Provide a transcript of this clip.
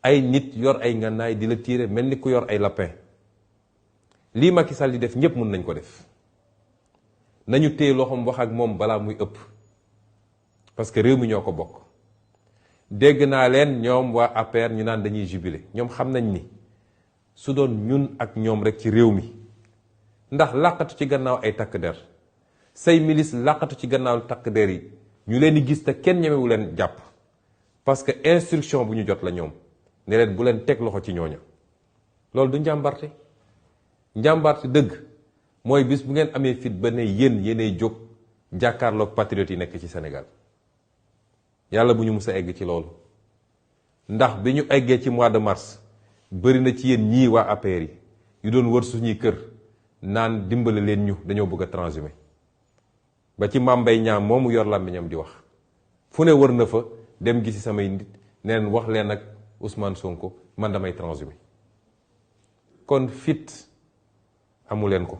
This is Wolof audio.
ay nit yor ay ngànnaay di la tiire mel ni ku yor ay lapin. lii Macky Sall di def ñëpp mën nañ ko def nañu téye loxoom wax ak moom balaa muy ëpp parce que réew mi ñoo ko bokk. dégg naa leen ñoom waa APR ñu naan dañuy jubilé ñoom xam nañ ni su doon ñun ak ñoom rek ci réew mi ndax làqatu ci gannaaw ay takk der say milice làqatu ci gannaaw takk der yi ñu leen di gis te kenn ñemewu leen jàpp parce que instruction bu ñu jot la ñoom ne leen bu leen teg loxo ci ñooña. loolu du njàmbarte njàmbarte dëgg mooy bis bu ngeen amee fit ba ne yéenay jóg jàkkaarloog patriotes yi nekk ci Sénégal. yàlla bu ñu mus a egg ci loolu ndax bi ñu eggee ci mois de mars bëri na ci yéen ñii waa APR yi yu doon wër suñuy kër naan dimbale leen ñu dañoo bëgg a transhumé ba ci Mame Mbaye Niang moomu yor làmmiñam di wax fu ne wër na fa dem gisi samay nit neen wax leen ak Ousmane Sonko man damay transhumé kon fit amu leen ko.